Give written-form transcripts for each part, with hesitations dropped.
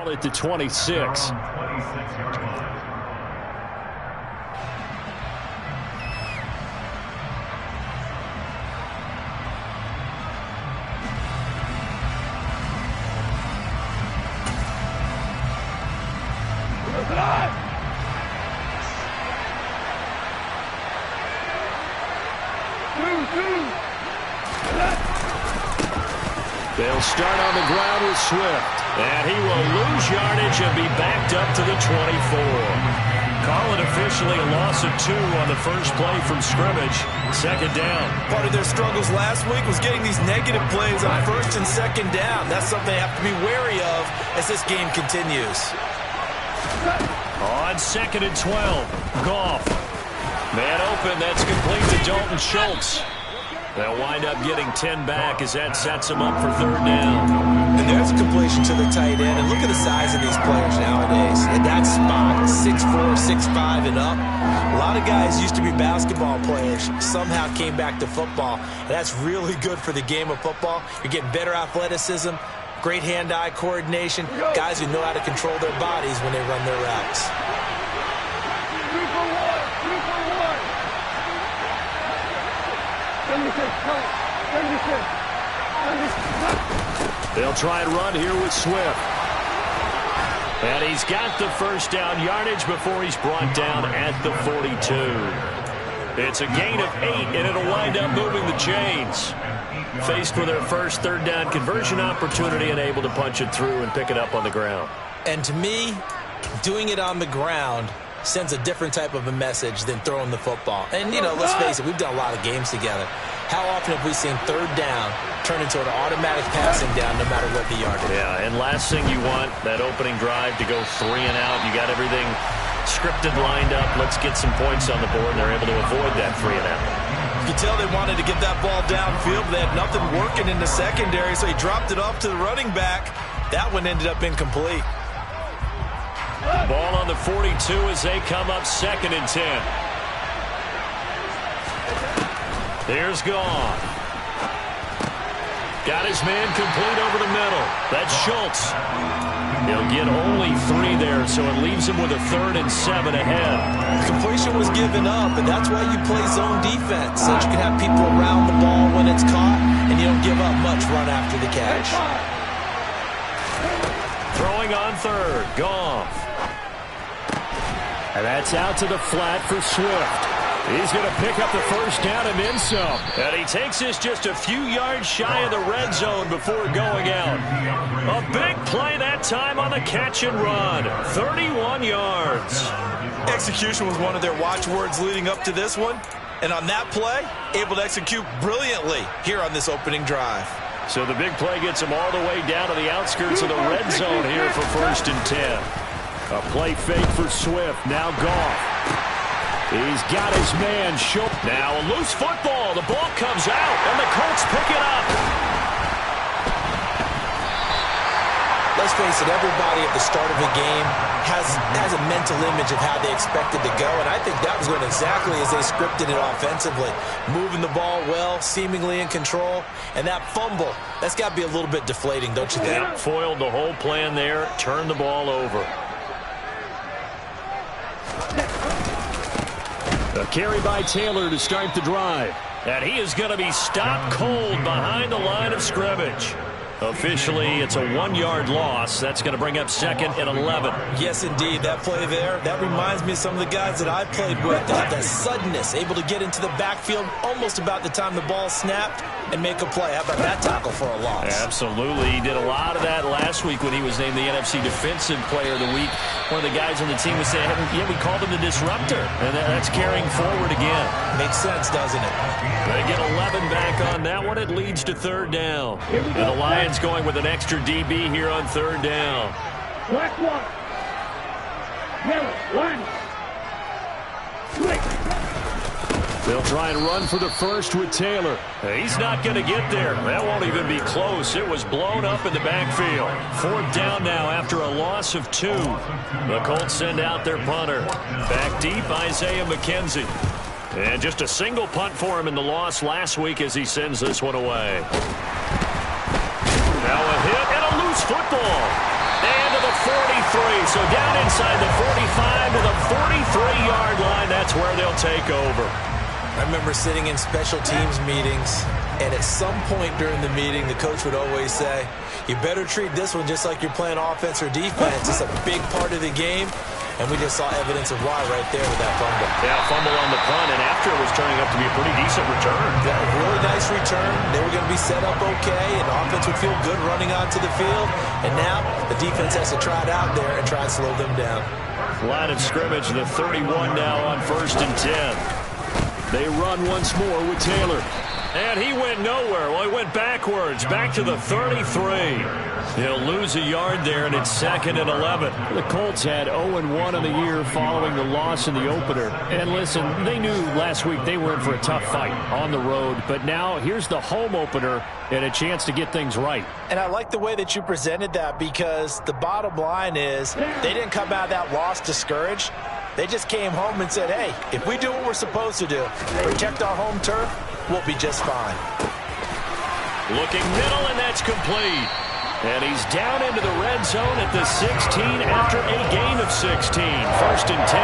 ball at the 26. They'll start on the ground with Swift. And he will lose yardage and be backed up to the 24. Call it officially a loss of 2 on the first play from scrimmage. Second down. Part of their struggles last week was getting these negative plays on first and second down. That's something they have to be wary of as this game continues. On second and 12, Goff. Man open, that's complete to Dalton Schultz. They'll wind up getting 10 back as that sets them up for third down. And there's a completion to the tight end. And look at the size of these players nowadays. At that spot, 6'4", 6'5", and up. A lot of guys used to be basketball players, somehow came back to football. And that's really good for the game of football. You're getting better athleticism, great hand-eye coordination, guys who know how to control their bodies when they run their routes. They'll try and run here with Swift. And he's got the first down yardage before he's brought down at the 42. It's a gain of 8, and it'll wind up moving the chains. Faced with their first third down conversion opportunity and able to punch it through and pick it up on the ground. And to me, doing it on the ground sends a different type of a message than throwing the football. And, you know, let's face it, we've done a lot of games together. How often have we seen third down turn into an automatic passing down no matter what the yardage? Yeah, and last thing you want, that opening drive to go 3 and out. You got everything scripted, lined up. Let's get some points on the board, and they're able to avoid that 3 and out. You could tell they wanted to get that ball downfield, but they had nothing working in the secondary, so he dropped it off to the running back. That one ended up incomplete. Ball on the 42 as they come up second and 10. There's Goff. Got his man complete over the middle. That's Schultz. He'll get only 3 there, so it leaves him with a 3rd and 7 ahead. Completion was given up, and that's why you play zone defense, so that you can have people around the ball when it's caught, and you don't give up much run after the catch. Throwing on third, Goff. And that's out to the flat for Swift. He's going to pick up the first down and then some. And he takes this just a few yards shy of the red zone before going out. A big play that time on the catch and run. 31 yards. Execution was one of their watchwords leading up to this one. And on that play, able to execute brilliantly here on this opening drive. So the big play gets him all the way down to the outskirts of the red zone here for 1st and 10. A play fake for Swift. Now Goff. He's got his man. Now a loose football. The ball comes out, and the Colts pick it up. Let's face it, everybody at the start of a game has a mental image of how they expect it to go, and I think that was going exactly as they scripted it offensively. Moving the ball well, seemingly in control, and that fumble, that's got to be a little bit deflating, don't you think? Yeah, foiled the whole plan there, turned the ball over. A carry by Taylor to start the drive. And he is going to be stopped cold behind the line of scrimmage. Officially, it's a 1-yard loss. That's going to bring up 2nd and 11. Yes, indeed. That play there, that reminds me of some of the guys that I played with. They have that suddenness, able to get into the backfield almost about the time the ball snapped and make a play. How about that tackle for a loss? Absolutely. He did a lot of that last week when he was named the NFC Defensive Player of the Week. One of the guys on the team was saying, yeah, we called him the disruptor. And that's carrying forward again. Makes sense, doesn't it? They get 11 back on that one. It leads to 3rd down. And the Lions going with an extra DB here on 3rd down. Black one. Yellow one. Switch. They'll try and run for the first with Taylor. He's not going to get there. That won't even be close. It was blown up in the backfield. 4th down now after a loss of 2. The Colts send out their punter. Back deep, Isaiah McKenzie. And just a single punt for him in the loss last week as he sends this one away. Now a hit and a loose football. And to the 43. So down inside the 45 to the 43-yard line. That's where they'll take over. I remember sitting in special teams meetings, and at some point during the meeting, the coach would always say, you better treat this one just like you're playing offense or defense. It's a big part of the game, and we just saw evidence of why right there with that fumble. Yeah, fumble on the punt, and after it was turning up to be a pretty decent return. Yeah, a really nice return. They were going to be set up okay, and offense would feel good running onto the field. And now the defense has to try it out there and try and slow them down. Line of scrimmage, the 31 now on 1st and 10. They run once more with Taylor. And he went nowhere. Well, he went backwards, back to the 33. He'll lose a yard there, and it's 2nd and 11. The Colts had 0-1 on the year following the loss in the opener. And listen, they knew last week they were in for a tough fight on the road. But now here's the home opener and a chance to get things right. And I like the way that you presented that, because the bottom line is they didn't come out of that loss discouraged. They just came home and said, hey, if we do what we're supposed to do, protect our home turf, we'll be just fine. Looking middle, and that's complete. And he's down into the red zone at the 16 after a gain of 16. 1st and 10.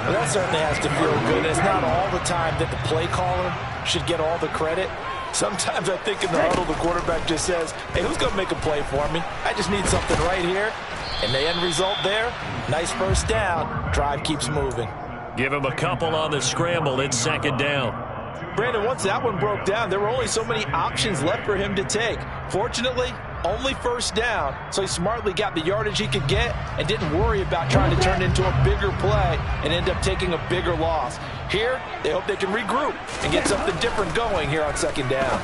Well, that certainly has to feel good. It's not all the time that the play caller should get all the credit. Sometimes I think in the huddle, the quarterback just says, hey, who's going to make a play for me? I just need something right here. And the end result there, nice first down. Drive keeps moving. Give him a couple on the scramble. It's 2nd down. Brandon, once that one broke down, there were only so many options left for him to take. Fortunately, only 1st down, so he smartly got the yardage he could get and didn't worry about trying to turn it into a bigger play and end up taking a bigger loss. Here, they hope they can regroup and get something different going here on 2nd down.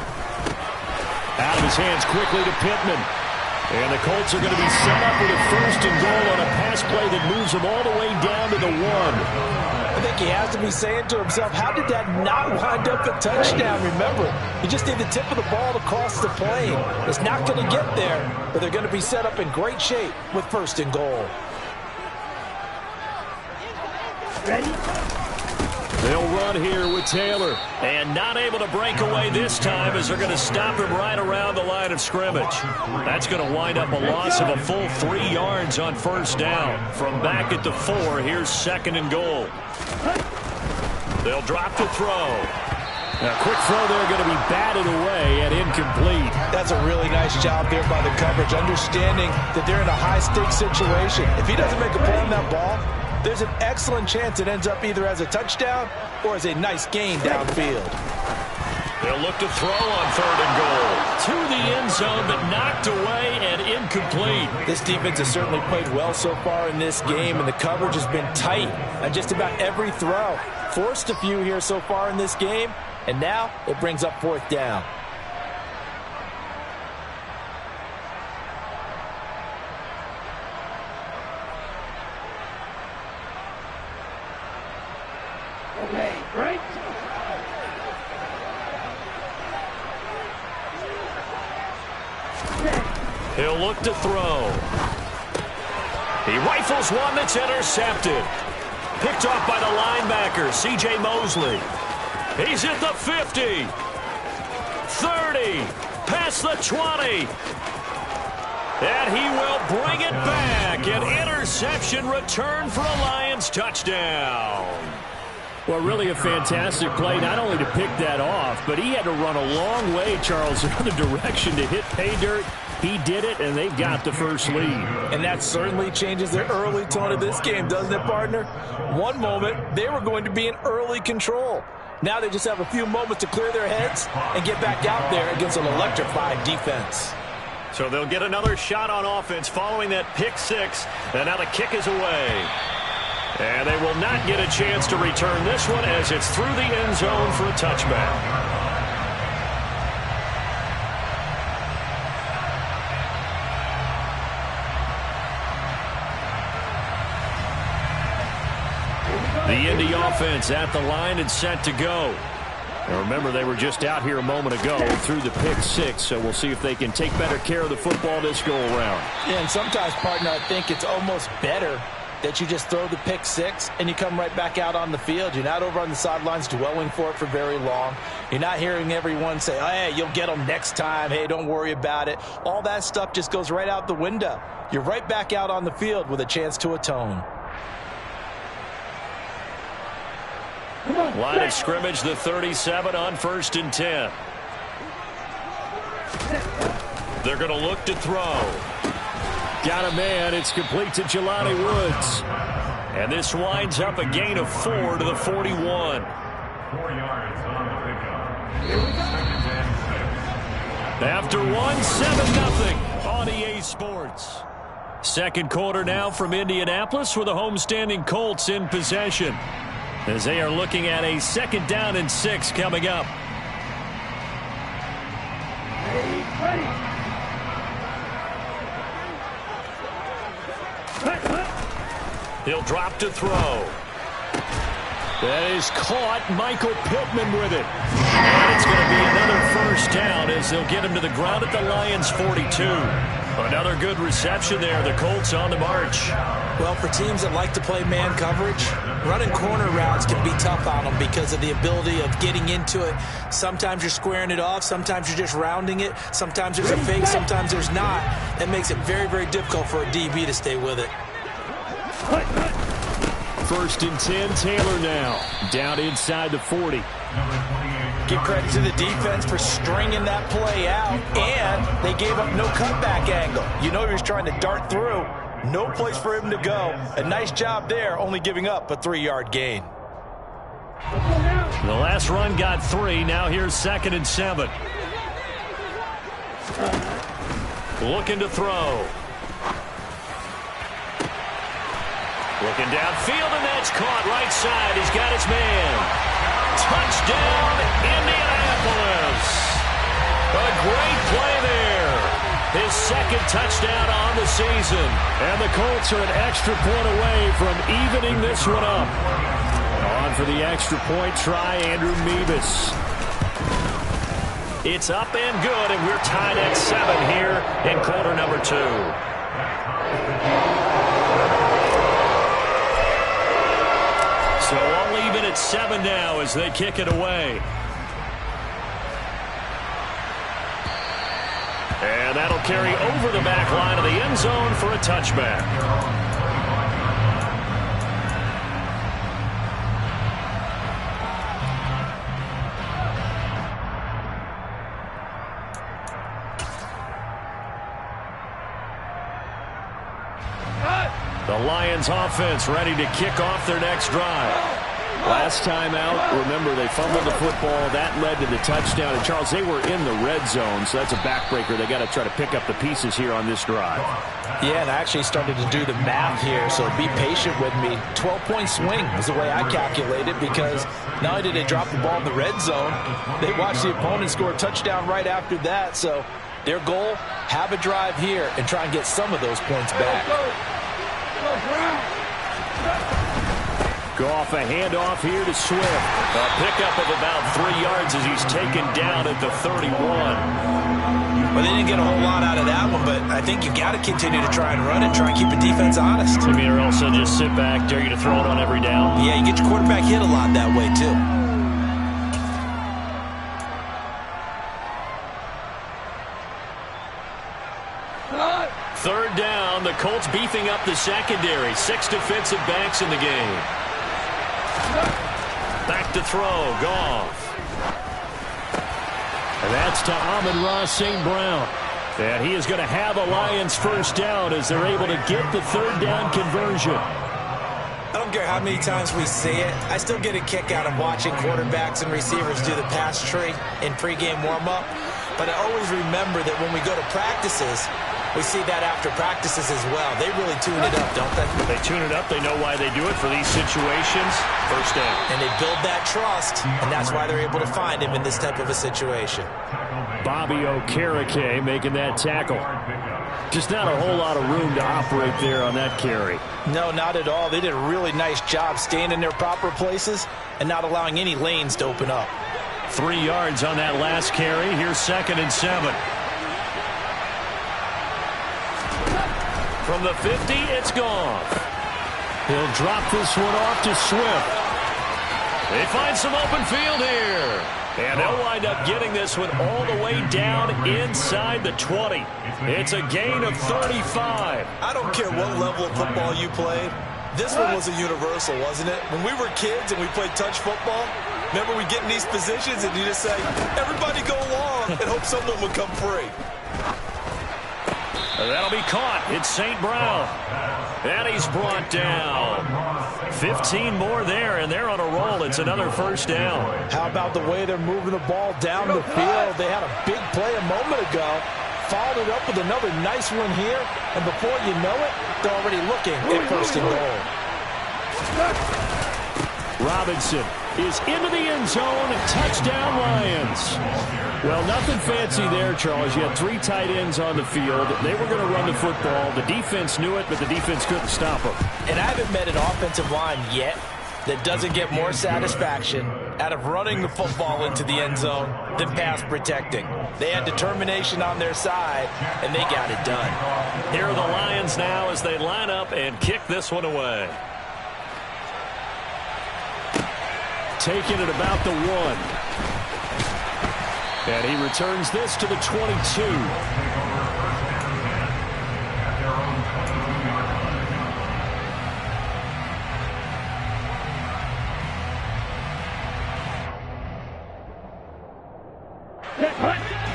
Out of his hands quickly to Pittman. And the Colts are going to be set up with a 1st and goal on a pass play that moves them all the way down to the 1. I think he has to be saying to himself, how did that not wind up a touchdown? Remember, you just need the tip of the ball to cross the plane. It's not going to get there, but they're going to be set up in great shape with 1st and goal. Ready? They'll run here with Taylor. And not able to break away this time, as they're going to stop him right around the line of scrimmage. That's going to wind up a loss of a full 3 yards on 1st down. From back at the 4, here's 2nd and goal. They'll drop to throw. A quick throw there, going to be batted away and incomplete. That's a really nice job there by the coverage, understanding that they're in a high-stakes situation. If he doesn't make a play on that ball, there's an excellent chance it ends up either as a touchdown or as a nice gain downfield. They'll look to throw on 3rd and goal. To the end zone, but knocked away and incomplete. This defense has certainly played well so far in this game, and the coverage has been tight on just about every throw. Forced a few here so far in this game, and now it brings up 4th down. Okay, break. He'll look to throw. He rifles one that's intercepted. Picked off by the linebacker, C.J. Mosley. He's at the 50. 30. Past the 20. And he will bring it back. An interception return for a Lions touchdown. Well, really a fantastic play, not only to pick that off, but he had to run a long way, Charles, in the direction to hit pay dirt. He did it, and they've got the first lead. And that certainly changes the early tone of this game, doesn't it, partner? One moment, they were going to be in early control. Now they just have a few moments to clear their heads and get back out there against an electrified defense. So they'll get another shot on offense following that pick 6, and now the kick is away. And they will not get a chance to return this one as it's through the end zone for a touchback. The Indy offense at the line and set to go. Now remember, they were just out here a moment ago through the pick 6, so we'll see if they can take better care of the football this go around. Yeah, and sometimes, partner, I think it's almost better that you just throw the pick six and you come right back out on the field. You're not over on the sidelines dwelling for it for very long. You're not hearing everyone say, oh, hey, you'll get them next time. Hey, don't worry about it. All that stuff just goes right out the window. You're right back out on the field with a chance to atone. Line of scrimmage, the 37 on 1st and 10. They're going to look to throw. Got a man. It's complete to Jelani Woods. And this winds up a gain of 4 to the 41. 4 yards on the pickup. After 7-0 on EA Sports. Second quarter now from Indianapolis with the homestanding Colts in possession, as they are looking at a 2nd down and 6 coming up. He'll drop to throw. That is caught. Michael Pittman with it. And it's going to be another 1st down as they'll get him to the ground at the Lions' 42. Another good reception there. The Colts on the march. Well, for teams that like to play man coverage, running corner routes can be tough on them because of the ability of getting into it. Sometimes you're squaring it off. Sometimes you're just rounding it. Sometimes there's a fake. Sometimes there's not. That makes it very, very difficult for a DB to stay with it. 1st and 10, Taylor now. Down inside the 40. Give credit to the defense for stringing that play out, and they gave up no cutback angle. You know he was trying to dart through. No place for him to go. A nice job there, only giving up a 3-yard gain. The last run got 3. Now here's 2nd and 7. Looking to throw. Looking downfield, and that's caught right side. He's got his man. Touchdown, Indianapolis. A great play there. His 2nd touchdown on the season. And the Colts are an extra point away from evening this one up. On for the extra point try, Andrew Meebus. It's up and good, and we're tied at 7 here in quarter number 2. So all even at 7 now as they kick it away. And that'll carry over the back line of the end zone for a touchback. The Lions offense ready to kick off their next drive. Last time out, remember, they fumbled the football. That led to the touchdown. And, Charles, they were in the red zone, so that's a backbreaker. They got to try to pick up the pieces here on this drive. Yeah, and I actually started to do the math here, so be patient with me. 12-point swing is the way I calculate it, because not only did they drop the ball in the red zone, they watched the opponent score a touchdown right after that. So their goal, have a drive here and try and get some of those points back. Goff, a handoff here to Swift. A pickup of about 3 yards as he's taken down at the 31. Well, they didn't get a whole lot out of that one, but I think you've got to continue to try and run it, try and keep the defense honest. I mean, or else they'll just sit back, dare you to throw it on every down. Yeah, you get your quarterback hit a lot that way, too. Third down, the Colts beefing up the secondary. 6 defensive backs in the game. Back to throw, Goff. And that's to Amon-Ra St. Brown. And he is going to have a Lions 1st down as they're able to get the 3rd down conversion. I don't care how many times we see it. I still get a kick out of watching quarterbacks and receivers do the pass tree in pregame warm-up. But I always remember that when we go to practices, we see that after practices as well. They really tune it up, don't they? They tune it up. They know why they do it for these situations. 1st down. And they build that trust, and that's why they're able to find him in this type of a situation. Bobby Okereke making that tackle. Just not a whole lot of room to operate there on that carry. No, not at all. They did a really nice job staying in their proper places and not allowing any lanes to open up. 3 yards on that last carry. Here's 2nd and 7. From the 50, it's Goff. He'll drop this one off to Swift. They find some open field here. And they'll wind up getting this one all the way down inside the 20. It's a gain of 35. I don't care what level of football you played. This one was a universal, wasn't it? When we were kids and we played touch football, remember we get in these positions and you just say, everybody go along and hope someone would come free. That'll be caught. It's St. Brown. And he's brought down. 15 more there, and they're on a roll. It's another first down. How about the way they're moving the ball down the field? They had a big play a moment ago. Followed it up with another nice one here. And before you know it, they're already looking at first and goal. Robinson is into the end zone. Touchdown, Lions. Well, nothing fancy there, Charles. You had 3 tight ends on the field. They were going to run the football. The defense knew it, but the defense couldn't stop them. And I haven't met an offensive line yet that doesn't get more satisfaction out of running the football into the end zone than pass protecting. They had determination on their side, and they got it done. Here are the Lions now as they line up and kick this one away. Taking it about the 1. And he returns this to the 22.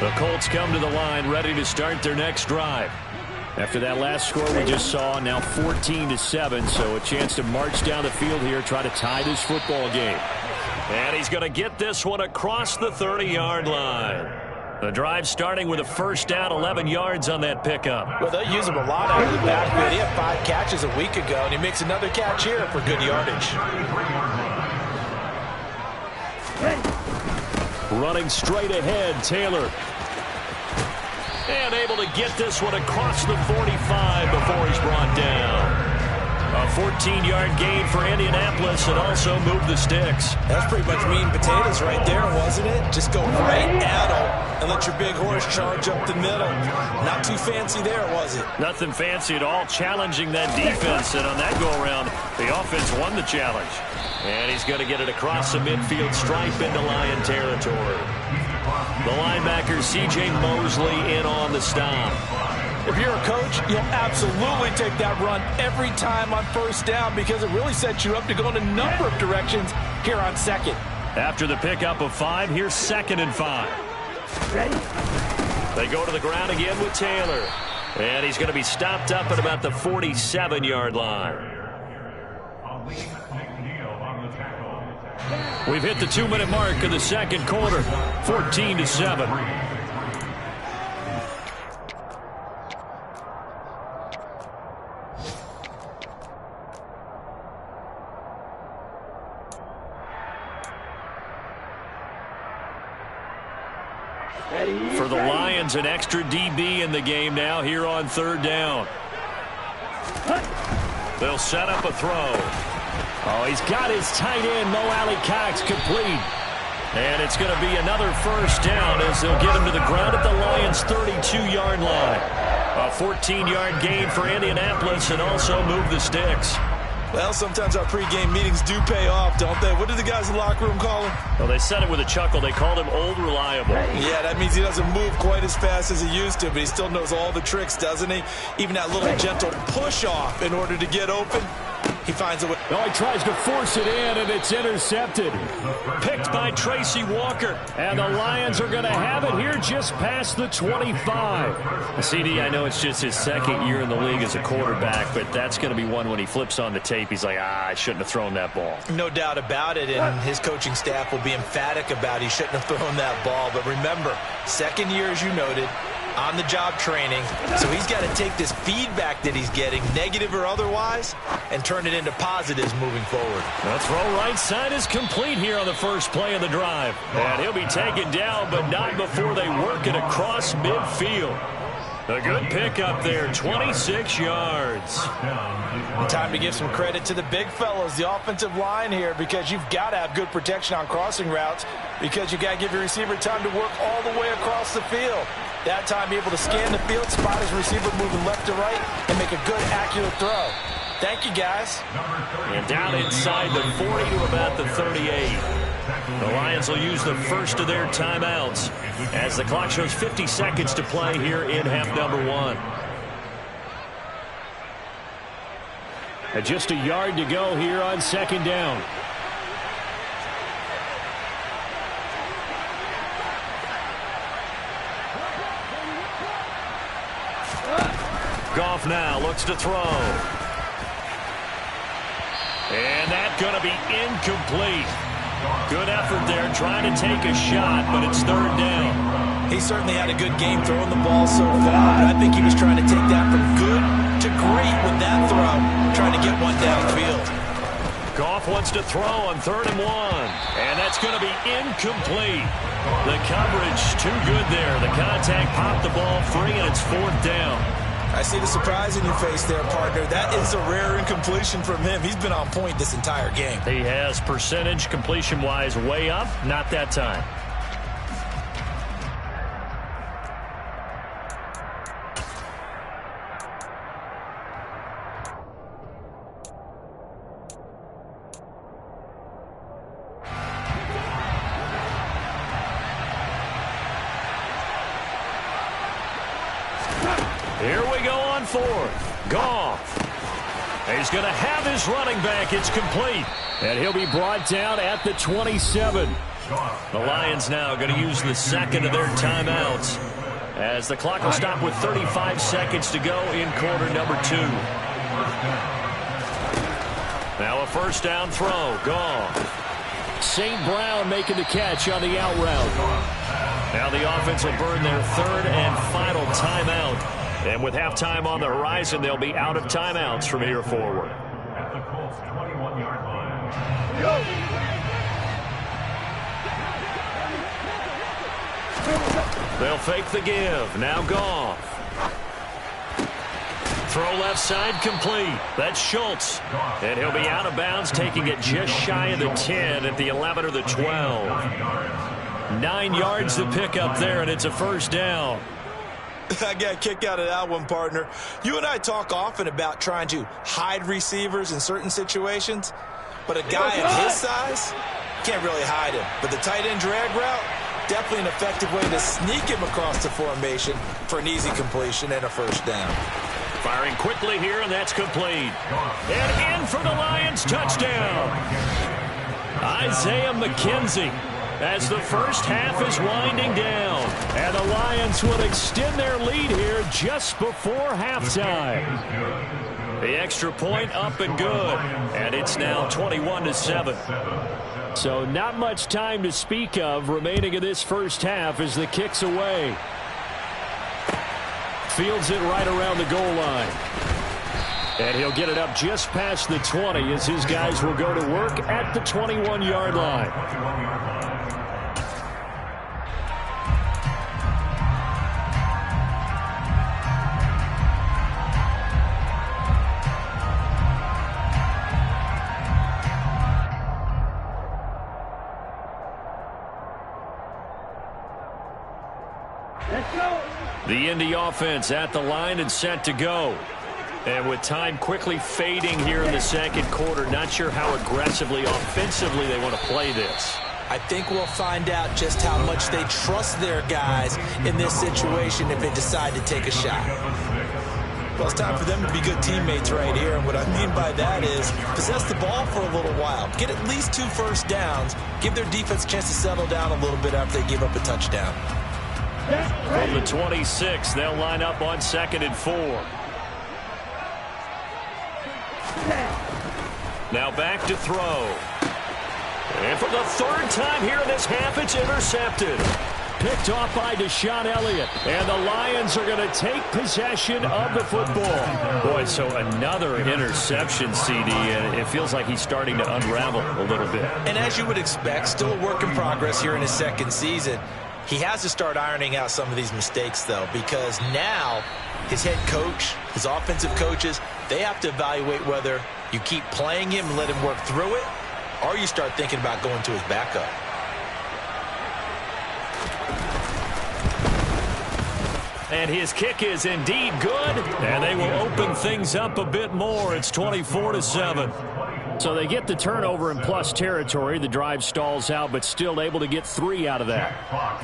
The Colts come to the line ready to start their next drive. After that last score we just saw, now 14-7, so a chance to march down the field here, try to tie this football game. And he's going to get this one across the 30-yard line. The drive starting with a first down, 11 yards on that pickup. Well, they'll use him a lot out of the backfield. He had 5 catches a week ago, and he makes another catch here for good yardage. Running straight ahead, Taylor. And able to get this one across the 45 before he's brought down. A 14-yard gain for Indianapolis and also moved the sticks. That's pretty much meat and potatoes right there, wasn't it? Just go right at them and let your big horse charge up the middle. Not too fancy there, was it? Nothing fancy at all, challenging that defense. And on that go-around, the offense won the challenge. And he's going to get it across the midfield stripe into Lion territory. The linebacker, C.J. Mosley, in on the stop. If you're a coach, you'll absolutely take that run every time on first down because it really sets you up to go in a number of directions here on second. After the pickup of 5, here's 2nd and 5. Ready? They go to the ground again with Taylor. And he's going to be stopped up at about the 47-yard line. We've hit the 2-minute mark of the second quarter, 14-7. For the Lions, an extra DB in the game now here on 3rd down. They'll set up a throw. Oh, he's got his tight end, Mo Alley Cox, complete. And it's going to be another first down as they'll get him to the ground at the Lions' 32-yard line. A 14-yard gain for Indianapolis and also move the sticks. Well, sometimes our pregame meetings do pay off, don't they? What did the guys in the locker room call him? Well, they said it with a chuckle. They called him Old Reliable. Yeah, that means he doesn't move quite as fast as he used to, but he still knows all the tricks, doesn't he? Even that little gentle push-off in order to get open. He finds a way. Oh, he tries to force it in, and it's intercepted. Picked by Tracy Walker. And the Lions are going to have it here just past the 25. CD, I know it's just his 2nd year in the league as a quarterback, but that's going to be one when he flips on the tape. He's like, I shouldn't have thrown that ball. No doubt about it, and his coaching staff will be emphatic about he shouldn't have thrown that ball. But remember, 2nd year, as you noted, on-the-job training. So he's got to take this feedback that he's getting, negative or otherwise, and turn it into positives moving forward. The throw right side is complete here on the first play of the drive. And he'll be taken down, but not before they work it across midfield. A good pickup there, 26 yards. Time to give some credit to the big fellas, the offensive line here, because you've got to have good protection on crossing routes because you've got to give your receiver time to work all the way across the field. That time able to scan the field, spot his receiver moving left to right, and make a good, accurate throw. Thank you, guys. And down inside the 40 to about the 38. The Lions will use the first of their timeouts as the clock shows 50 seconds to play here in half number 1. And just a yard to go here on second down. Goff now looks to throw. And that's going to be incomplete. Good effort there trying to take a shot, but it's third down. He certainly had a good game throwing the ball so far, but I think he was trying to take that from good to great with that throw, trying to get one downfield. Goff wants to throw on 3rd and 1, and that's going to be incomplete. The coverage too good there. The contact popped the ball free, and it's 4th down. I see the surprise in your face there, partner. That is a rare incompletion from him. He's been on point this entire game. He has percentage completion-wise way up. Not that time. Here we go on 4th. Goff. He's going to have his running back. It's complete. And he'll be brought down at the 27. The Lions now going to use the second of their timeouts as the clock will stop with 35 seconds to go in quarter number 2. Now a first down throw. Goff. St. Brown making the catch on the out route. Now the offense will burn their 3rd and final timeout. And with halftime on the horizon, they'll be out of timeouts from here forward. At the Colts 21-yard line. They'll fake the give. Now Goff. Throw left side complete. That's Schultz. And he'll be out of bounds, taking it just shy of the 10 at the 11 or the 12. 9 yards to pick up there, and it's a first down. I got a kick out of that one, partner. You and I talk often about trying to hide receivers in certain situations, but a guy at his size can't really hide him. But the tight end drag route, definitely an effective way to sneak him across the formation for an easy completion and a first down. Firing quickly here, and that's complete. And in for the Lions, touchdown. Isaiah McKenzie. As the first half is winding down. And the Lions will extend their lead here just before halftime. The extra point up and good. And it's now 21-7. So not much time to speak of remaining in this first half as the kick's away. Fields it right around the goal line. And he'll get it up just past the 20 as his guys will go to work at the 21-yard line. The Indy offense at the line and set to go. And with time quickly fading here in the second quarter, not sure how aggressively, offensively they want to play this. I think we'll find out just how much they trust their guys in this situation if they decide to take a shot. Well, it's time for them to be good teammates right here. And what I mean by that is possess the ball for a little while. Get at least 2 first downs. Give their defense a chance to settle down a little bit after they give up a touchdown. From the 26, they'll line up on 2nd and 4. Now back to throw. And for the 3rd time here in this half, it's intercepted. Picked off by Deshaun Elliott. And the Lions are going to take possession of the football. Boy, so another interception, CD, and it feels like he's starting to unravel a little bit. And as you would expect, still a work in progress here in his second season. He has to start ironing out some of these mistakes, though, because now his head coach, his offensive coaches, they have to evaluate whether you keep playing him and let him work through it, or you start thinking about going to his backup. And his kick is indeed good, and they will open things up a bit more. It's 24-7. So they get the turnover in plus territory. The drive stalls out, but still able to get 3 out of that.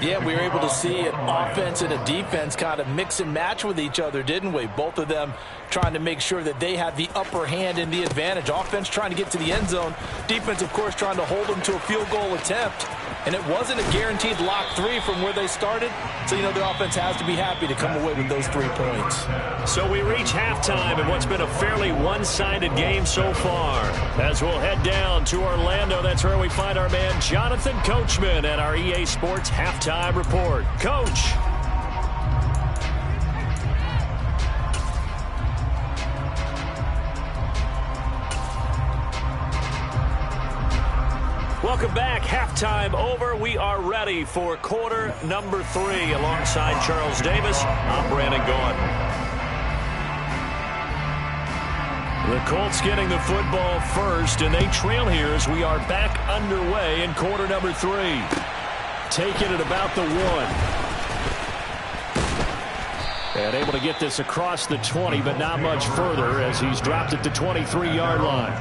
Yeah, we were able to see an offense and a defense kind of mix and match with each other, didn't we? Both of them trying to make sure that they had the upper hand and the advantage. Offense trying to get to the end zone. Defense, of course, trying to hold them to a field goal attempt. And it wasn't a guaranteed lock 3 from where they started. So, you know, the offense has to be happy to come away with those 3 points. So we reach halftime in what's been a fairly one-sided game so far. As we'll head down to Orlando, that's where we find our man Jonathan Coachman at our EA Sports Halftime Report. Coach. Welcome back. Halftime over. We are ready for quarter number 3. Alongside Charles Davis, I'm Brandon Gaudin. The Colts getting the football first, and they trail here as we are back underway in quarter number 3. Taking it about the 1. And able to get this across the 20, but not much further as he's dropped it to 23-yard line.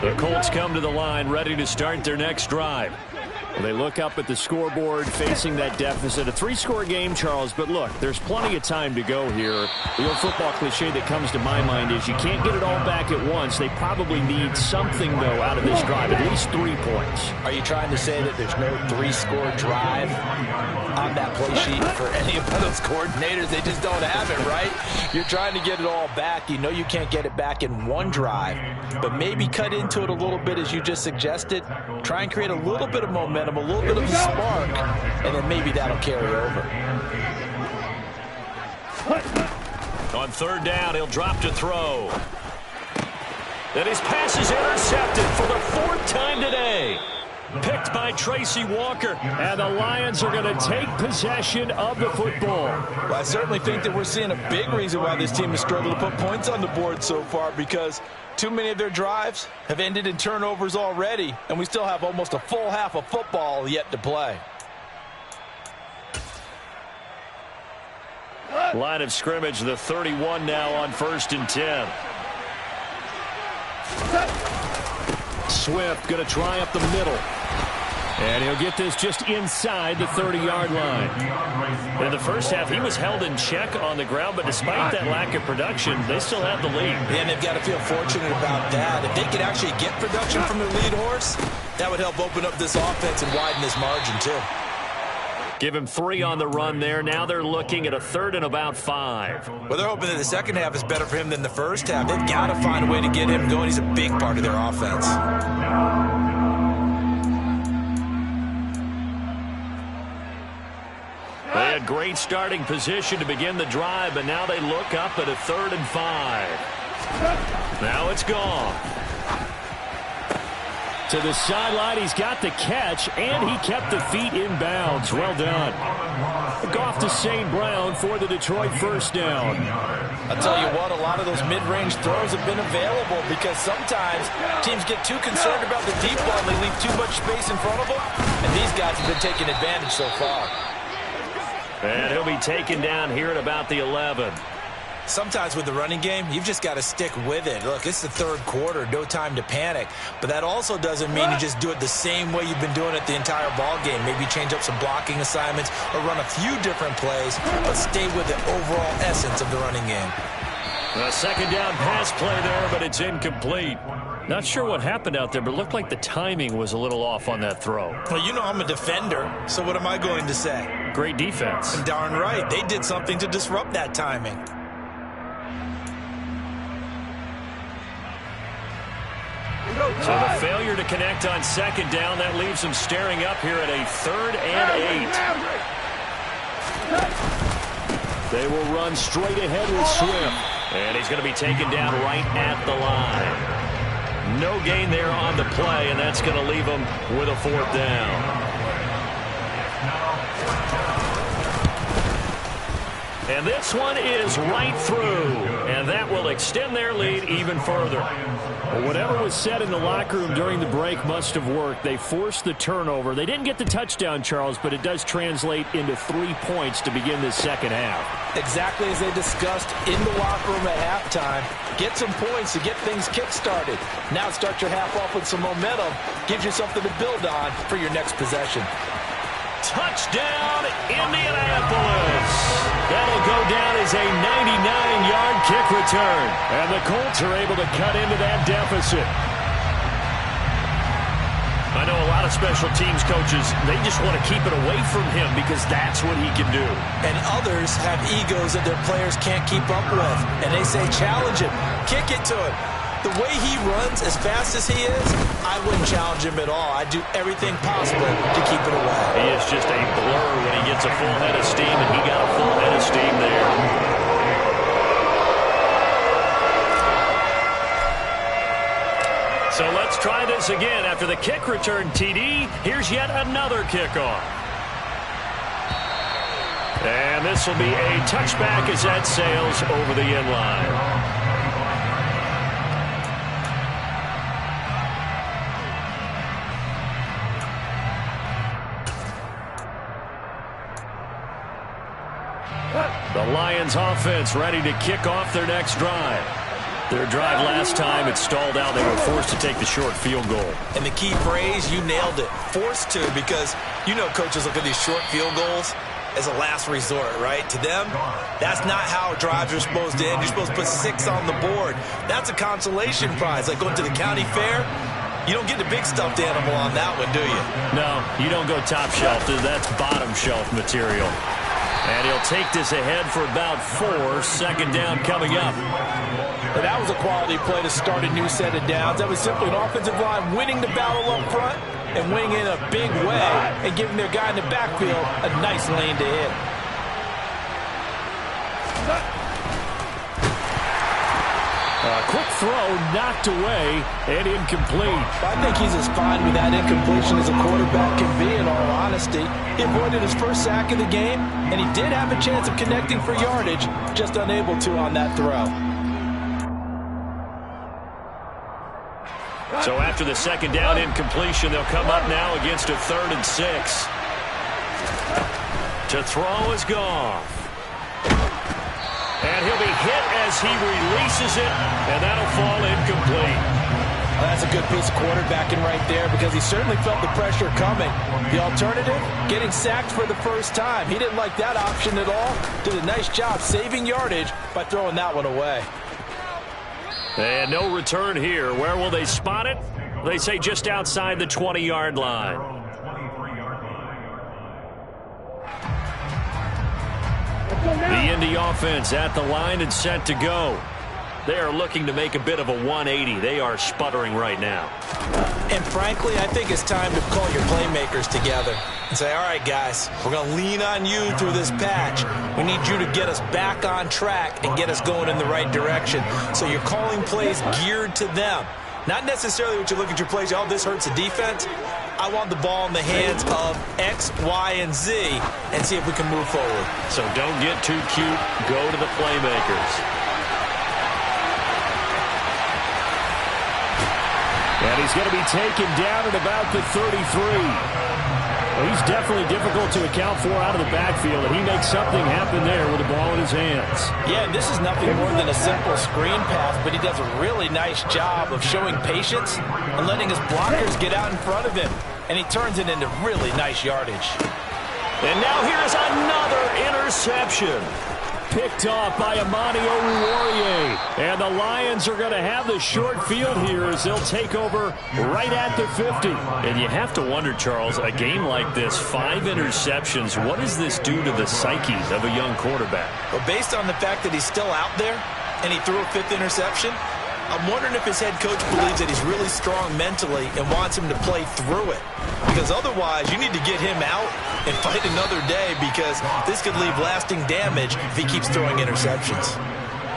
The Colts come to the line, ready to start their next drive. They look up at the scoreboard, facing that deficit. A 3-score game, Charles, but look, there's plenty of time to go here. The old football cliche that comes to my mind is you can't get it all back at once. They probably need something, though, out of this drive, at least 3 points. Are you trying to say that there's no 3-score drive on that play sheet for any of those coordinators? They just don't have it, right? You're trying to get it all back. You know you can't get it back in one drive, but maybe cut into it a little bit as you just suggested. Try and create a little bit of momentum, a little bit of a spark, and then maybe that'll carry over. On 3rd down, he'll drop to throw. And his pass is intercepted for the 4th time today. Picked by Tracy Walker. And the Lions are going to take possession of the football. Well, I certainly think that we're seeing a big reason why this team has struggled to put points on the board so far, because too many of their drives have ended in turnovers already, and we still have almost a full half of football yet to play. Line of scrimmage, the 31 now on 1st and 10. Swift going to try up the middle. And he'll get this just inside the 30-yard line. In the first half, he was held in check on the ground, but despite that lack of production, they still have the lead. And they've got to feel fortunate about that. If they could actually get production from their lead horse, that would help open up this offense and widen this margin, too. Give him 3 on the run there. Now they're looking at a 3rd and about 5. Well, they're hoping that the second half is better for him than the first half. They've got to find a way to get him going. He's a big part of their offense. They had great starting position to begin the drive, but now they look up at a 3rd and 5. Now it's gone. To the sideline, he's got the catch, and he kept the feet in bounds. Well done. Goff to St. Brown for the Detroit first down. I'll tell you what, a lot of those mid-range throws have been available because sometimes teams get too concerned about the deep ball and they leave too much space in front of them, and these guys have been taking advantage so far. And he'll be taken down here at about the 11. Sometimes with the running game, you've just got to stick with it. Look, it's the 3rd quarter, no time to panic. But that also doesn't mean you just do it the same way you've been doing it the entire ball game. Maybe change up some blocking assignments or run a few different plays, but stay with the overall essence of the running game. A 2nd down pass play there, but it's incomplete. Not sure what happened out there, but it looked like the timing was a little off on that throw. Well, you know I'm a defender, so what am I going to say? Great defense. And darn right, they did something to disrupt that timing. So the failure to connect on 2nd down, that leaves them staring up here at a 3rd and 8. They will run straight ahead with Swift. And he's going to be taken down right at the line. No gain there on the play, and that's going to leave them with a 4th down. And this one is right through, and that will extend their lead even further. Well, whatever was said in the locker room during the break must have worked. They forced the turnover. They didn't get the touchdown, Charles, but it does translate into 3 points to begin this second half. Exactly as they discussed in the locker room at halftime. Get some points to get things kick-started. Now start your half off with some momentum. Gives you something to build on for your next possession. Touchdown, Indianapolis. That'll go down as a 99-yard kick return. And the Colts are able to cut into that deficit. I know a lot of special teams coaches, they just want to keep it away from him because that's what he can do. And others have egos that their players can't keep up with. And they say, challenge him, kick it to him. The way he runs as fast as he is, I wouldn't challenge him at all. I'd do everything possible to keep it away. He is just a blur when he gets a full head of steam, and he got a full head of steam there. So let's try this again. After the kick return TD, here's yet another kickoff. And this will be a touchback as that sails over the end line. The Lions offense ready to kick off their next drive. Their drive last time, it stalled out. They were forced to take the short field goal. And the key phrase, you nailed it, forced to, because you know coaches look at these short field goals as a last resort, right? To them, that's not how drives are supposed to end. You're supposed to put 6 on the board. That's a consolation prize, like going to the county fair. You don't get the big stuffed animal on that one, do you? No, you don't go top shelf. That's bottom shelf material. And he'll take this ahead for about 4. Second down coming up. And that was a quality play to start a new set of downs. That was simply an offensive line winning the battle up front and winning in a big way and giving their guy in the backfield a nice lane to hit. A quick throw knocked away and incomplete. I think he's as fine with that incompletion as a quarterback can be, in all honesty. He avoided his first sack of the game, and he did have a chance of connecting for yardage, just unable to on that throw. So after the second down incompletion, they'll come up now against a 3rd and 6. To throw is Goff. And he'll be hit as he releases it, and that'll fall incomplete. Well, that's a good piece of quarterbacking right there because he certainly felt the pressure coming. The alternative, getting sacked for the first time. He didn't like that option at all. Did a nice job saving yardage by throwing that one away. And no return here. Where will they spot it? They say just outside the 20-yard line. The Indy offense at the line and set to go. They are looking to make a bit of a 180. They are sputtering right now. And frankly, I think it's time to call your playmakers together and say, all right, guys, we're going to lean on you through this patch. We need you to get us back on track and get us going in the right direction. So you're calling plays geared to them. Not necessarily what you look at your plays, oh, this hurts the defense. I want the ball in the hands of X, Y, and Z and see if we can move forward. So don't get too cute. Go to the playmakers. And he's going to be taken down at about the 33. Well, he's definitely difficult to account for out of the backfield, and he makes something happen there with the ball in his hands. Yeah, and this is nothing more than a simple screen pass, but he does a really nice job of showing patience and letting his blockers get out in front of him, and he turns it into really nice yardage. And now here's another interception. Picked off by Amani Oruwariye. And the Lions are going to have the short field here as they'll take over right at the 50. And you have to wonder, Charles, a game like this, 5 interceptions, what does this do to the psyche of a young quarterback? Well, based on the fact that he's still out there and he threw a 5th interception, I'm wondering if his head coach believes that he's really strong mentally and wants him to play through it. Because otherwise, you need to get him out and fight another day because this could leave lasting damage if he keeps throwing interceptions.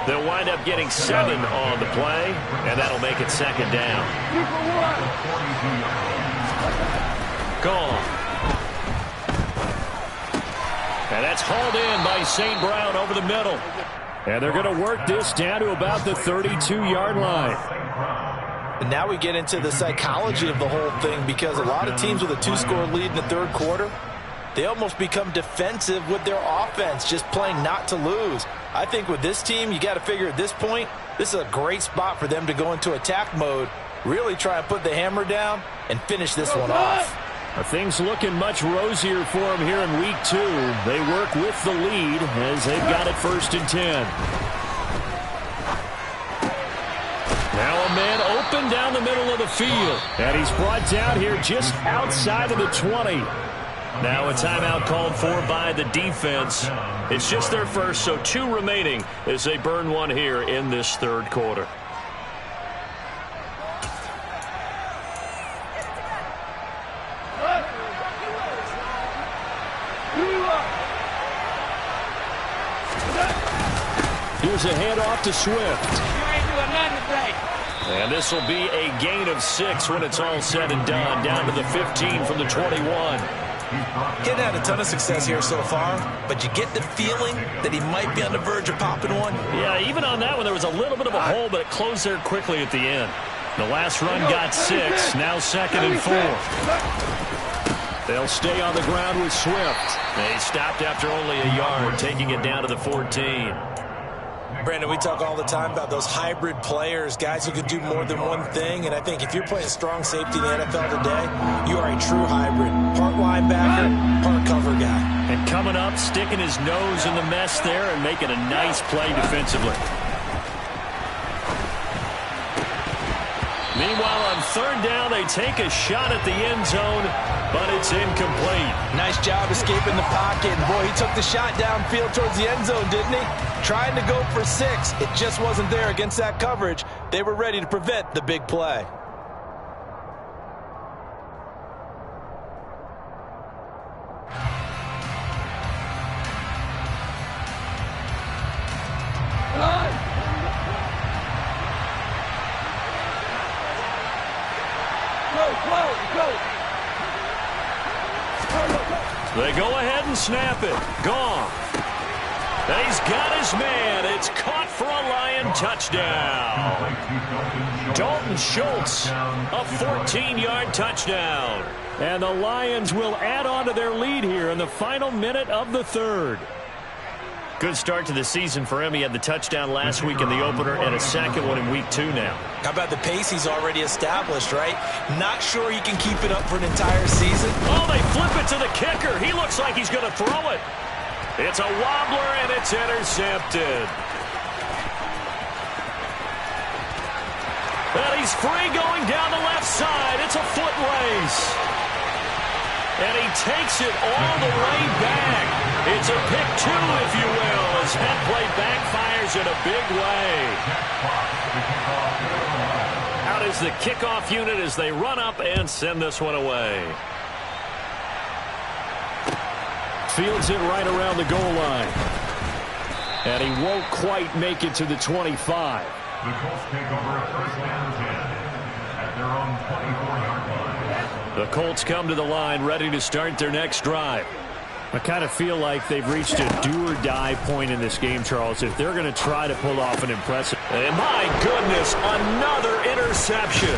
They'll wind up getting 7 on the play, and that'll make it second down. Gone. And that's hauled in by St. Brown over the middle. And they're going to work this down to about the 32-yard line. And now we get into the psychology of the whole thing, because a lot of teams with a 2-score lead in the third quarter, they almost become defensive with their offense, just playing not to lose. I think with this team, you got to figure at this point, this is a great spot for them to go into attack mode, really try and put the hammer down and finish this one off. Things looking much rosier for them here in week 2. They work with the lead as they've got it 1st and 10. Now a man open down the middle of the field. And he's brought down here just outside of the 20. Now a timeout called for by the defense. It's just their first, so 2 remaining as they burn one here in this third quarter. Here's a handoff to Swift. You ain't doing nothing today. And this will be a gain of 6 when it's all said and done. Down to the 15 from the 21. He's had a ton of success here so far, but you get the feeling that he might be on the verge of popping one. Yeah, even on that one, there was a little bit of a hole, but it closed there quickly at the end. The last run got 6, now 2nd and 4. They'll stay on the ground with Swift. They stopped after only a yard, taking it down to the 14. Brandon, we talk all the time about those hybrid players, guys who can do more than one thing, and I think if you're playing strong safety in the NFL today, you are a true hybrid. Part linebacker, part cover guy. And coming up, sticking his nose in the mess there and making a nice play defensively. Meanwhile, on 3rd down, they take a shot at the end zone, but it's incomplete. Nice job escaping the pocket. And boy, he took the shot downfield towards the end zone, didn't he? Trying to go for 6. It just wasn't there against that coverage. They were ready to prevent the big play. They go ahead and snap it. Gone. And he's got his man. It's caught for a Lion touchdown. Dalton Schultz, a 14-yard touchdown. And the Lions will add on to their lead here in the final minute of the 3rd. Good start to the season for him. He had the touchdown last week in the opener and a 2nd one in week 2 now. How about the pace he's already established, right? Not sure he can keep it up for an entire season. Oh, they flip it to the kicker. He looks like he's going to throw it. It's a wobbler, and it's intercepted. And he's free going down the left side. It's a foot race. And he takes it all the way back. It's a pick 2, if you will, as that play backfires in a big way. Out is the kickoff unit as they run up and send this one away. Fields it right around the goal line. And he won't quite make it to the 25. The Colts take over a 1st and 10 at their own 24-yard line. The Colts come to the line ready to start their next drive. I kind of feel like they've reached a do-or-die point in this game, Charles, if they're going to try to pull off an impressive. And my goodness, another interception.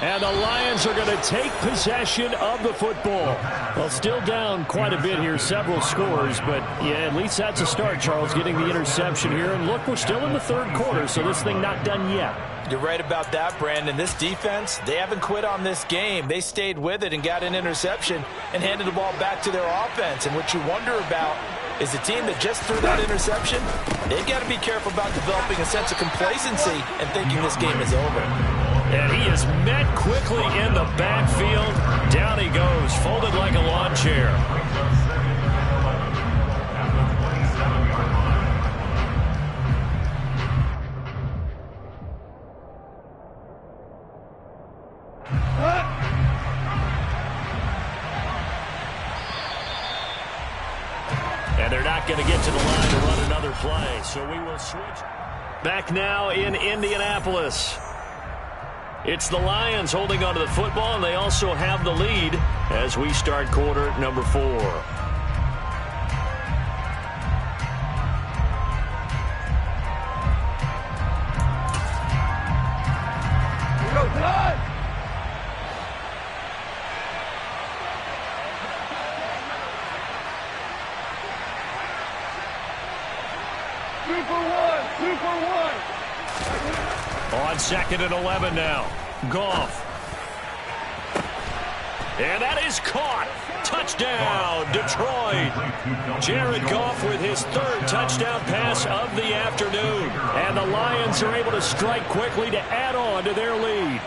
And the Lions are going to take possession of the football. Well, still down quite a bit here, several scores, but yeah, at least that's a start, Charles, getting the interception here. And look, we're still in the 3rd quarter, so this thing not done yet. You're right about that, Brandon. This defense, they haven't quit on this game. They stayed with it and got an interception and handed the ball back to their offense. And what you wonder about is the team that just threw that interception, they've got to be careful about developing a sense of complacency and thinking this game is over. And he is met quickly in the backfield. Down he goes, folded like a lawn chair. And they're not going to get to the line to run another play, so we will switch. Back now in Indianapolis. It's the Lions holding onto the football, and they also have the lead as we start quarter number 4. On 2nd and 11 now. Goff. And that is caught. Touchdown, Detroit. Jared Goff with his 3rd touchdown pass of the afternoon. And the Lions are able to strike quickly to add on to their lead.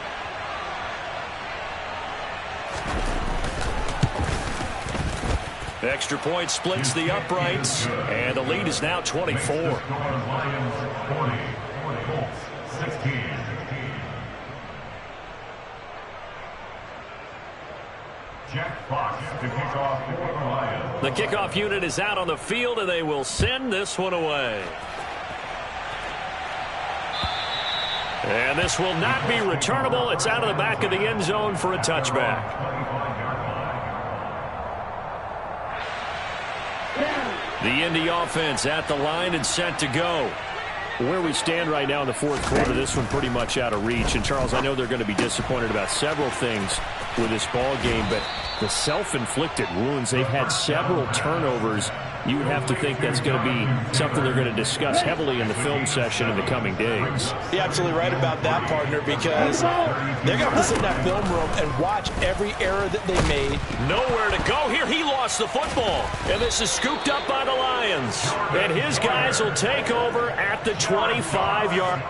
Extra point splits the uprights, and the lead is now 24. Lions 40, Colts 16. Jack Fox to kick off for the Lions. The kickoff unit is out on the field, and they will send this one away. And this will not be returnable. It's out of the back of the end zone for a touchback. The Indy offense at the line and set to go. Where we stand right now in the 4th quarter, this one pretty much out of reach. And, Charles, I know they're going to be disappointed about several things with this ball game, but the self-inflicted wounds, they've had several turnovers. You would have to think that's going to be something they're going to discuss heavily in the film session in the coming days. You're absolutely right about that, partner, because they're going to sit in that film room and watch every error that they made. Nowhere to go here. He lost the football. And this is scooped up by the Lions. And his guys will take over at the 25-yard.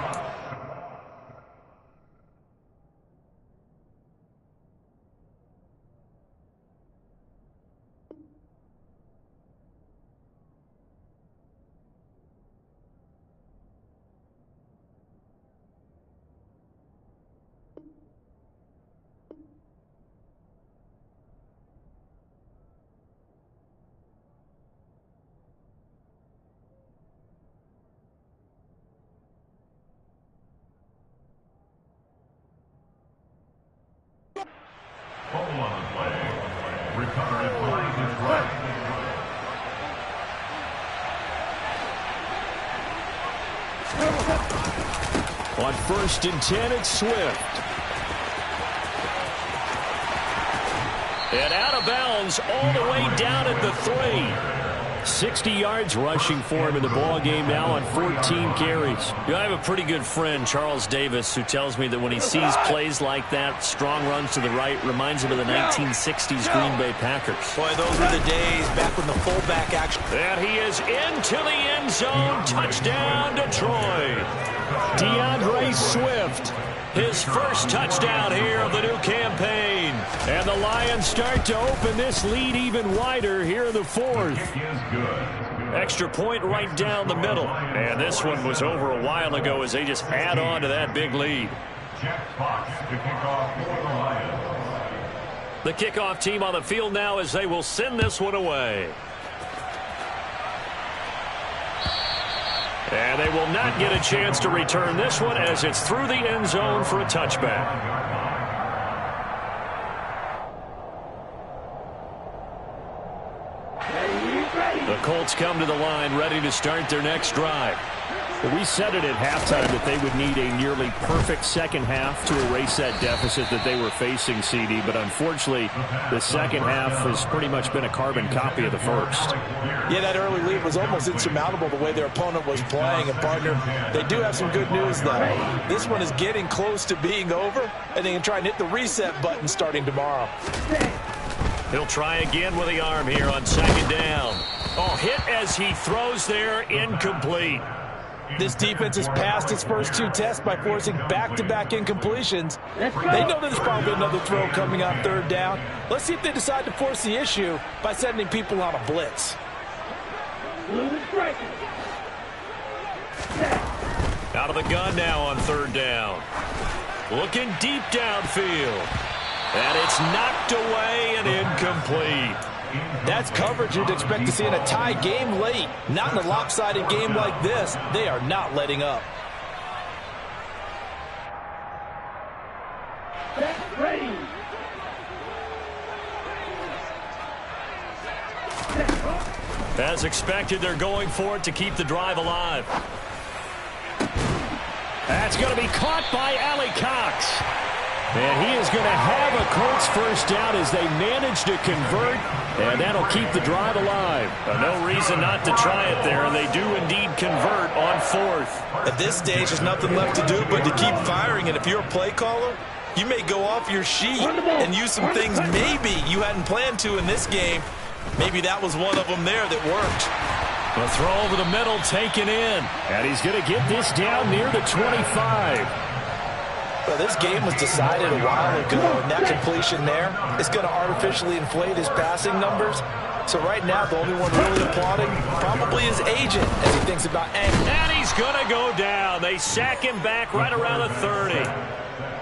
Fumble on the play. Recovered by Detroit. On 1st and 10, it's Swift. And out of bounds all the way down at the 3. 60 yards rushing for him in the ball game now on 14 carries. I have a pretty good friend, Charles Davis, who tells me that when he sees plays like that, strong runs to the right, reminds him of the 1960s Green Bay Packers. Boy, those were the days back when the fullback action. And he is into the end zone. Touchdown, Detroit. DeAndre Swift, his 1st touchdown here of the new campaign. And the Lions start to open this lead even wider here in the 4th. Extra point right down the middle. And this one was over a while ago as they just add on to that big lead. Jack Fox to kick off for the Lions. The kickoff team on the field now as they will send this one away. And they will not get a chance to return this one as it's through the end zone for a touchback. The Colts come to the line ready to start their next drive. We said it at halftime that they would need a nearly perfect second half to erase that deficit that they were facing, CD. But unfortunately, the second half has pretty much been a carbon copy of the first. Yeah, that early lead was almost insurmountable the way their opponent was playing. And, partner, they do have some good news, though. This one is getting close to being over, and they can try and hit the reset button starting tomorrow. He'll try again with the arm here on 2nd down. Oh, hit as he throws there, incomplete. This defense has passed its first 2 tests by forcing back-to-back incompletions. They know there's probably another throw coming on 3rd down. Let's see if they decide to force the issue by sending people on a blitz. Out of the gun now on 3rd down. Looking deep downfield. And it's knocked away and incomplete. That's coverage you'd expect to see in a tie game late. Not in a lopsided game like this. They are not letting up. As expected, they're going for it to keep the drive alive. That's going to be caught by Allie Cox. And he is going to have a Colts first down as they manage to convert, and that'll keep the drive alive. No reason not to try it there, and they do indeed convert on fourth. At this stage, there's nothing left to do but to keep firing, and if you're a play caller, you may go off your sheet and use some things maybe you hadn't planned to in this game. Maybe that was one of them there that worked. The throw over the middle taken in, and he's going to get this down near the 25. Well, this game was decided a while ago, and that completion there is going to artificially inflate his passing numbers. So right now, the only one really applauding probably his agent as he thinks about angling. And he's going to go down. They sack him back right around the 30.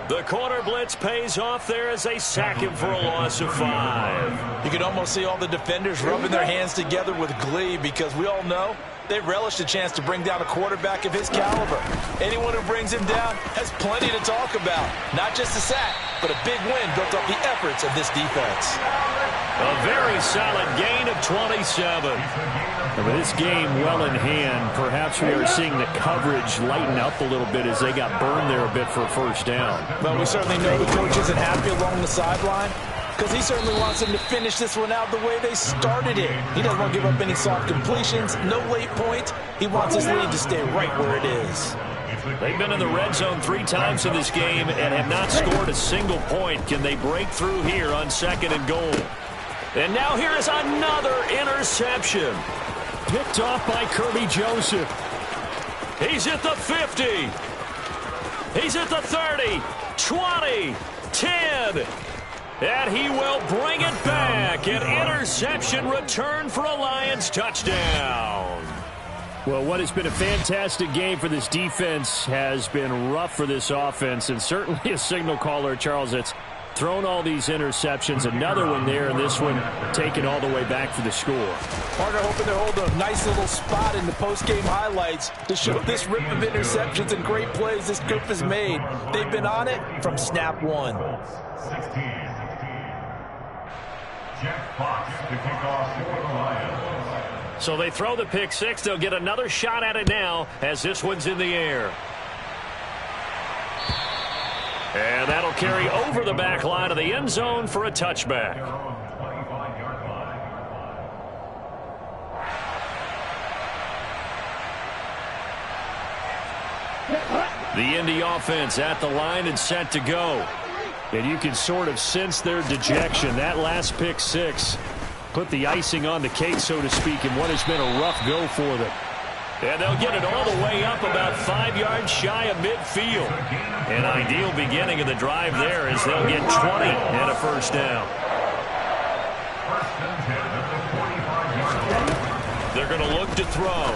The corner blitz pays off there as they sack him for a loss of 5. You can almost see all the defenders rubbing their hands together with glee because we all know they relish the chance to bring down a quarterback of his caliber. Anyone who brings him down has plenty to talk about. Not just a sack, but a big win built up the efforts of this defense. A very solid gain of 27. And with this game well in hand, perhaps we are seeing the coverage lighten up a little bit as they got burned there a bit for a first down. But we certainly know the coach isn't happy along the sideline, because he certainly wants them to finish this one out the way they started it. He doesn't want to give up any soft completions, no late points. He wants his lead to stay right where it is. They've been in the red zone 3 times in this game and have not scored a single point. Can they break through here on 2nd and goal? And now here is another interception. Picked off by Kirby Joseph. He's at the 50. He's at the 30, 20, 10. And he will bring it back. An interception return for a Lions touchdown. Well, what has been a fantastic game for this defense has been rough for this offense, and certainly a signal caller, Charles, that's thrown all these interceptions. Another one there, and this one taken all the way back for the score. Partner hoping to hold a nice little spot in the post-game highlights to show this rip of interceptions and great plays this group has made. They've been on it from snap one. 16. Jack Fox to kick off for the Lions. So they throw the pick 6. They'll get another shot at it now as this one's in the air. And that'll carry over the back line of the end zone for a touchback. The Indy offense at the line and set to go. And you can sort of sense their dejection. That last pick 6 put the icing on the cake, so to speak, in what has been a rough go for them. And they'll get it all the way up about 5 yards shy of midfield. An ideal beginning of the drive there as they'll get 20 and a first down. They're going to look to throw.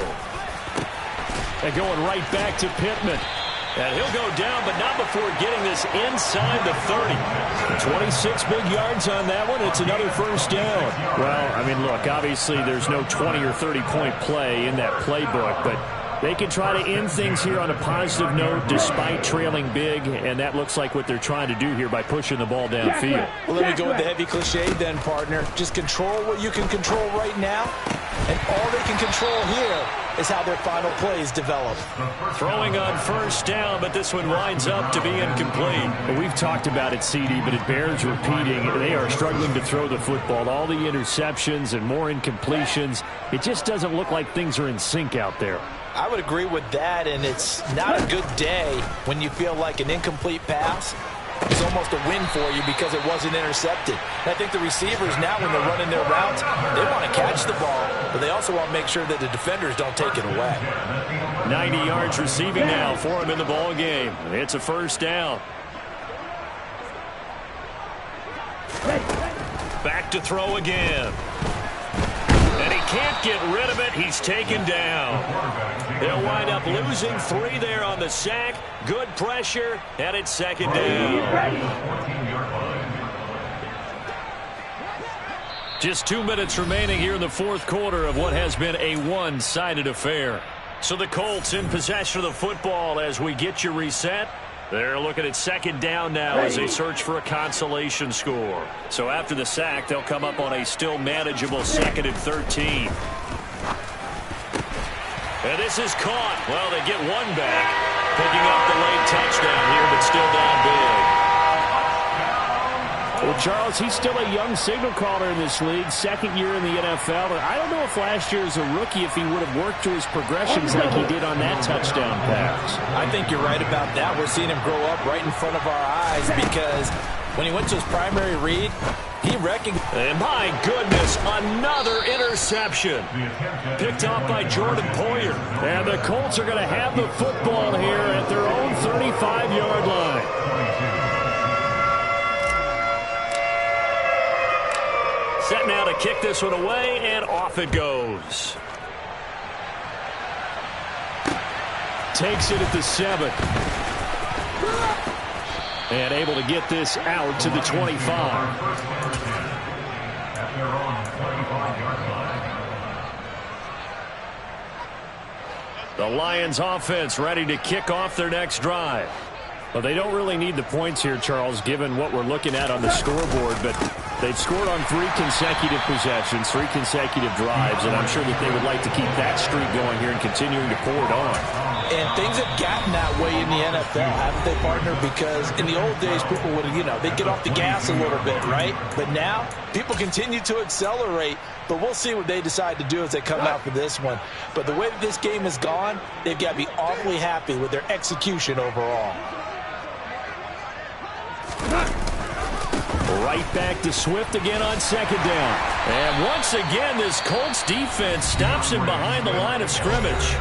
And going right back to Pittman. And he'll go down, but not before getting this inside the 30. 26 big yards on that one. It's another first down. Well, I mean, look, obviously there's no 20 or 30-point play in that playbook, but they can try to end things here on a positive note despite trailing big, and that looks like what they're trying to do here by pushing the ball downfield. Well, let me go with the heavy cliche then, partner. Just control what you can control right now, and all they can control here is how their final plays develop. Throwing on first down, but this one winds up to be incomplete. Well, we've talked about it, CD, but it bears repeating. They are struggling to throw the football. All the interceptions and more incompletions. It just doesn't look like things are in sync out there. I would agree with that, and it's not a good day when you feel like an incomplete pass is almost a win for you because it wasn't intercepted. I think the receivers now, when they're running their routes, they want to catch the ball, but they also want to make sure that the defenders don't take it away. 90 yards receiving now for him in the ball game. It's a first down. Back to throw again. And he can't get rid of it. He's taken down. They'll wind up losing 3 there on the sack. Good pressure, and it's second down. Just 2 minutes remaining here in the fourth quarter of what has been a one-sided affair. So the Colts in possession of the football as we get you reset. They're looking at second down now as they search for a consolation score. So after the sack, they'll come up on a still manageable 2nd and 13. And this is caught. Well, they get one back, picking up the late touchdown here, but still down big. Well, Charles, he's still a young signal caller in this league, second year in the NFL. I don't know if last year as a rookie if he would have worked to his progressions like he did on that touchdown pass. I think you're right about that. We're seeing him grow up right in front of our eyes because when he went to his primary read, he recognized. And my goodness, another interception. Picked off by Jordan Poyer. And the Colts are going to have the football here at their own 35-yard line. Set now to kick this one away, and off it goes. Takes it at the 7. And able to get this out to the 25. At their own 25-yard line. The Lions offense ready to kick off their next drive. Well, they don't really need the points here, Charles, given what we're looking at on the scoreboard, but they've scored on 3 consecutive possessions, 3 consecutive drives, and I'm sure that they would like to keep that streak going here and continuing to pour it on. And things have gotten that way in the NFL, haven't they, partner? Because in the old days, people would, they'd get off the gas a little bit, right? But now, people continue to accelerate, but we'll see what they decide to do as they come out for this one. But the way that this game has gone, they've got to be awfully happy with their execution overall. Right back to Swift again on second down. And once again, this Colts defense stops him behind the line of scrimmage.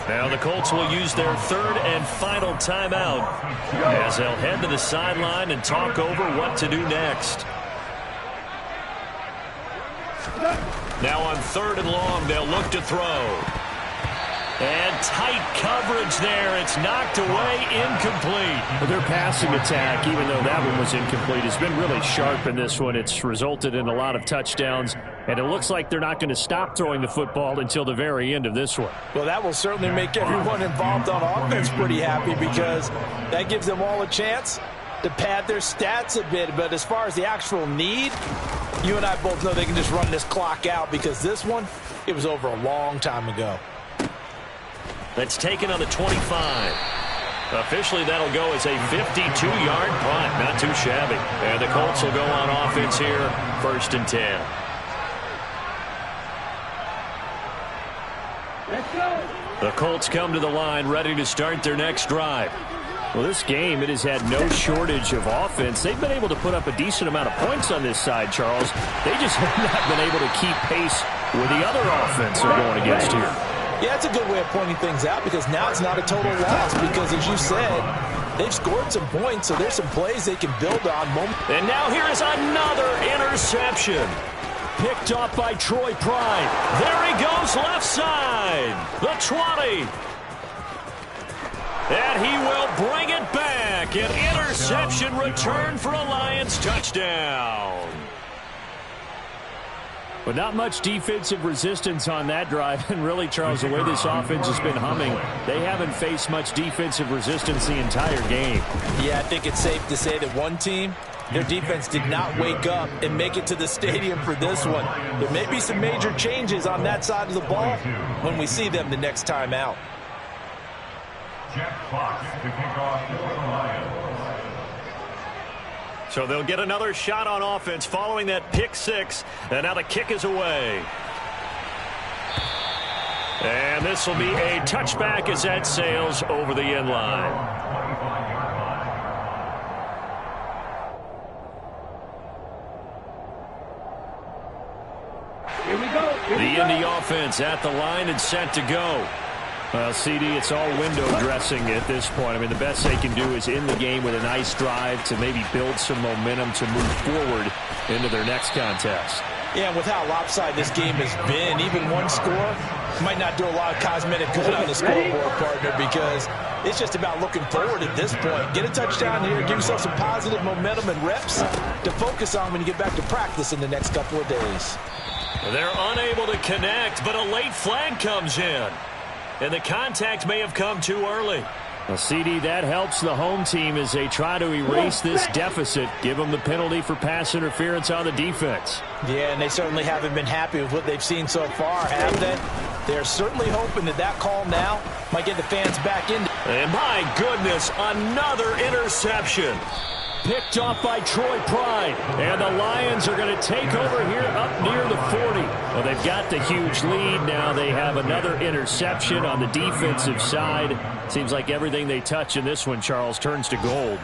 Now the Colts will use their third and final timeout as they'll head to the sideline and talk over what to do next. Now on 3rd and long, they'll look to throw. And tight coverage there. It's knocked away, incomplete. But their passing attack, even though that one was incomplete, has been really sharp in this one. It's resulted in a lot of touchdowns, and it looks like they're not going to stop throwing the football until the very end of this one. Well, that will certainly make everyone involved on offense pretty happy because that gives them all a chance to pad their stats a bit. But as far as the actual need, you and I both know they can just run this clock out because this one, it was over a long time ago. That's taken on the 25. Officially, that'll go as a 52-yard punt. Not too shabby. And the Colts will go on offense here, 1st and 10. Let's go. The Colts come to the line ready to start their next drive. Well, this game, it has had no shortage of offense. They've been able to put up a decent amount of points on this side, Charles. They just have not been able to keep pace with the other offense they're going against here. Yeah, that's a good way of pointing things out because now it's not a total loss because, as you said, they've scored some points, so there's some plays they can build on. And now here is another interception. Picked off by Troy Pride. There he goes left side. The 20. And he will bring it back. An interception return for a Lions touchdown. But not much defensive resistance on that drive. And really, Charles, the way this offense has been humming, they haven't faced much defensive resistance the entire game. Yeah, I think it's safe to say that one team, their defense did not wake up and make it to the stadium for this one. There may be some major changes on that side of the ball when we see them the next time out. Jeff Fox to kick off for the Lions. So they'll get another shot on offense following that pick 6. And now the kick is away. And this will be a touchback as that sails over the end line. Here we go. The Indy offense at the line and set to go. Well, CD, it's all window dressing at this point. I mean, the best they can do is end the game with a nice drive to maybe build some momentum to move forward into their next contest. Yeah, with how lopsided this game has been, even one score might not do a lot of cosmetic good on the scoreboard, partner, because it's just about looking forward at this point. Get a touchdown here, give yourself some positive momentum and reps to focus on when you get back to practice in the next couple of days. They're unable to connect, but a late flag comes in. And the contact may have come too early. Well, CD, that helps the home team as they try to erase this deficit, give them the penalty for pass interference on the defense. Yeah, and they certainly haven't been happy with what they've seen so far, have they? They're certainly hoping that that call now might get the fans back in. And my goodness, another interception. Picked off by Troy Pride. And the Lions are going to take over here up near the 40. Well, they've got the huge lead. Now they have another interception on the defensive side. Seems like everything they touch in this one, Charles, turns to gold.